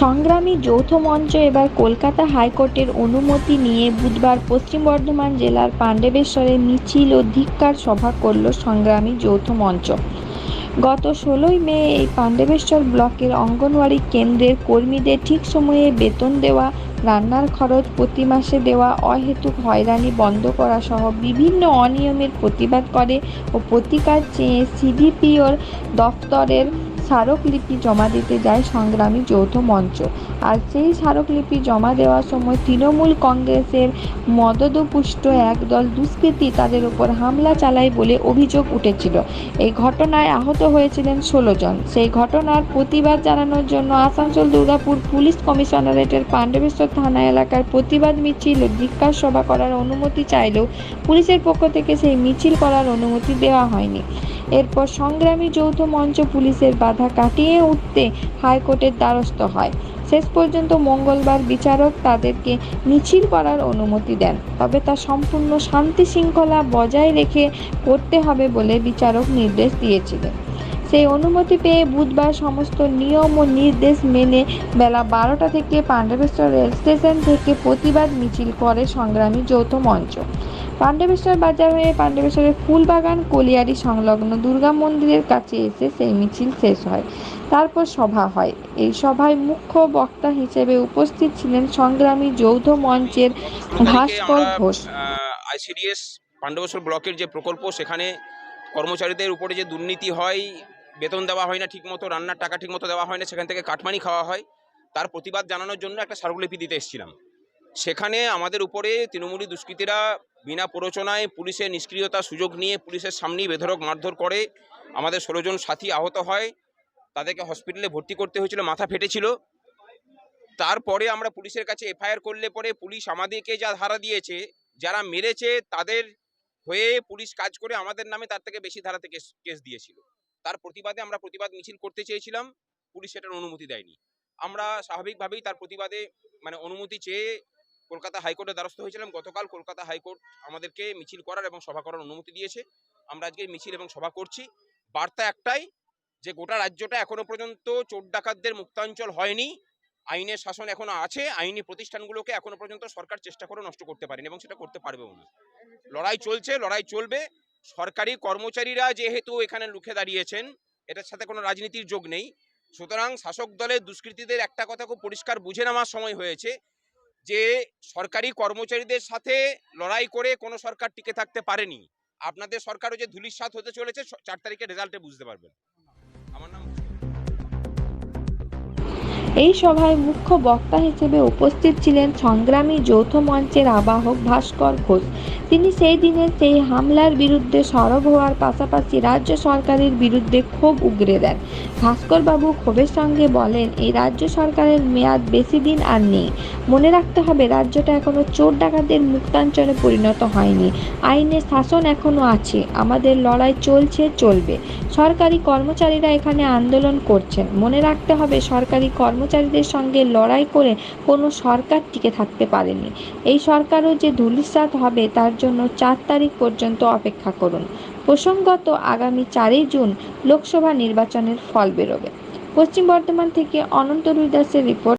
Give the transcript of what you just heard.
সংগ্রামী যৌথ মঞ্চ এবার কলকাতা হাইকোর্টের অনুমতি নিয়ে বুধবার পশ্চিম বর্ধমান জেলার পাণ্ডবেশ্বরে মিছিল ও ধিক্কার সভা করল সংগ্রামী যৌথ মঞ্চ। গত 16ই মে এই পাণ্ডবেশ্বর ব্লকের অঙ্গনওয়াড়ি কেন্দ্রের কর্মীদের ঠিক সময়ে বেতন দেওয়া, রান্নার খরচ প্রতি মাসে দেওয়া, অহেতুক হয়রানি বন্ধ করা সহ বিভিন্ন অনিয়মের প্রতিবাদ করে ও প্রতিকার চেয়ে সিডিপিওর দফতরের স্মারকলিপি জমা দিতে যায় সংগ্রামী যৌথ মঞ্চ। আর সেই স্মারকলিপি জমা দেওয়ার সময় তৃণমূল কংগ্রেসের মদদপুষ্ট একদল দুষ্কৃতী তাদের উপর হামলা চালায় বলে অভিযোগ উঠেছিল। এই ঘটনায় আহত হয়েছিলেন 16 জন। সেই ঘটনার প্রতিবাদ জানানোর জন্য আসানসোল দুর্গাপুর পুলিশ কমিশনারেটের পাণ্ডবেশ্বর থানা এলাকার প্রতিবাদ মিছিল ও ধিক্কার সভা করার অনুমতি চাইলেও পুলিশের পক্ষ থেকে সেই মিছিল করার অনুমতি দেওয়া হয়নি। এরপর সংগ্রামী যৌথ মঞ্চ পুলিশের বাধা কাটিয়ে উঠতে হাইকোর্টের দ্বারস্থ হয়। শেষ পর্যন্ত মঙ্গলবার বিচারক তাদেরকে মিছিল করার অনুমতি দেন, তবে তা সম্পূর্ণ শান্তি শৃঙ্খলা বজায় রেখে করতে হবে বলে বিচারক নির্দেশ দিয়েছিলেন। সেই অনুমতি পেয়ে বুধবার সমস্ত নিয়ম ও নির্দেশ মেনে বেলা 12টা থেকে পাণ্ডবেশ্বর রেল স্টেশন থেকে প্রতিবাদ মিছিল করে সংগ্রামী যৌথ মঞ্চ। পাণ্ডবেশ্বর বাজার হয়ে পাণ্ডবেশ্বরের ফুলবাগান কলিয়ারি সংলগ্ন দুর্গা মন্দিরের কাছে এসে সেই মিছিল শেষ হয়। তারপর সভা হয়। এই সভায় মুখ্য বক্তা হিসেবে উপস্থিত ছিলেন সংগ্রামী যৌথ মঞ্চের ভাস্কর ঘোষ। আইসিডিএস পাণ্ডবেশ্বর ব্লকের যে প্রকল্প, সেখানে কর্মচারীদের উপরে যে দুর্নীতি হয়, বেতন দেওয়া হয় না ঠিকমতো, রান্নার টাকা ঠিকমতো দেওয়া হয় না, সেখান থেকে কাটমানি খাওয়া হয়, তার প্রতিবাদ জানানোর জন্য একটা স্মারকলিপি দিতে এসেছিলাম। সেখানে আমাদের উপরে তৃণমূলী দুষ্কৃতীরা বিনা প্ররোচনায় পুলিশের নিষ্ক্রিয়তার সুযোগ নিয়ে পুলিশের সামনেই বেধড়ক মারধর করে। আমাদের 16 জন সাথী আহত হয়, তাদেরকে হসপিটালে ভর্তি করতে হয়েছিল, মাথা ফেটেছিল। তারপরে আমরা পুলিশের কাছে এফআইআর করলে পরে পুলিশ আমাদেরকে যা ধারা দিয়েছে, যারা মেরেছে তাদের হয়ে পুলিশ কাজ করে আমাদের নামে তার থেকে বেশি ধারাতে কেস দিয়েছিল। তার প্রতিবাদে আমরা প্রতিবাদ মিছিল করতে চেয়েছিলাম, পুলিশ সেটার অনুমতি দেয়নি। আমরা স্বাভাবিকভাবেই তার প্রতিবাদে অনুমতি চেয়ে কলকাতা হাইকোর্টের দ্বারস্থ হয়েছিলাম। গতকাল কলকাতা হাইকোর্ট আমাদেরকে মিছিল করার এবং সভা করার অনুমতি দিয়েছে। আমরা আজকে মিছিল এবং সভা করছি। বার্তা একটাই, যে গোটা রাজ্যটা এখনো পর্যন্ত চোর ডাকাতদের মুক্তাঞ্চল হয়নি। আইনের শাসন এখনো আছে। আইনি প্রতিষ্ঠানগুলোকে এখনো পর্যন্ত সরকার চেষ্টা করে নষ্ট করতে পারেনি এবং সেটা করতে পারবেও না। লড়াই চলছে, লড়াই চলবে। সরকারি কর্মচারীরা যেহেতু এখানে রুখে দাঁড়িয়েছেন, এটার সাথে কোনো রাজনীতির যোগ নেই। সুতরাং শাসক দলের দুষ্কৃতীদের একটা কথা খুব পরিষ্কার বুঝে নেওয়ার সময় হয়েছে, যে সরকারি কর্মচারীদের সাথে লড়াই করে কোনো সরকার টিকে থাকতে পারেনি। আপনাদের সরকারও যে ধূলিসাৎ হতে চলেছে 4 তারিখের রেজাল্টে বুঝতে পারবেন। আমার নাম এই সভায় মুখ্য বক্তা হিসেবে উপস্থিত ছিলেন সংগ্রামী যৌথ মঞ্চের আহ্বায়ক ভাস্কর ঘোষ। তিনি সেই দিনের সেই হামলার বিরুদ্ধে সরব হওয়ার পাশাপাশি রাজ্য সরকারের বিরুদ্ধে ক্ষোভ উগরে দেন। ভাস্করবাবু ক্ষোভের সঙ্গে বলেন, এই রাজ্য সরকারের মেয়াদ বেশি দিন আর নেই। মনে রাখতে হবে, রাজ্যটা এখনো চোর ডাকাতদের মুক্তাঞ্চলে পরিণত হয়নি। আইনের শাসন এখনো আছে। আমাদের লড়াই চলছে, চলবে। সরকারি কর্মচারীরা এখানে আন্দোলন করছেন। মনে রাখতে হবে, সরকারি কর্মচারীদের সঙ্গে লড়াই করে কোনো সরকার টিকে থাকতে পারেনি। এই সরকারও যে ধূলিসাৎ হবে তার জন্য 4 তারিখ পর্যন্ত অপেক্ষা করুন। প্রসঙ্গত, আগামী 4ই জুন লোকসভা নির্বাচনের ফল বেরোবে। পশ্চিম বর্ধমান থেকে অনন্ত রুই দাসের রিপোর্ট।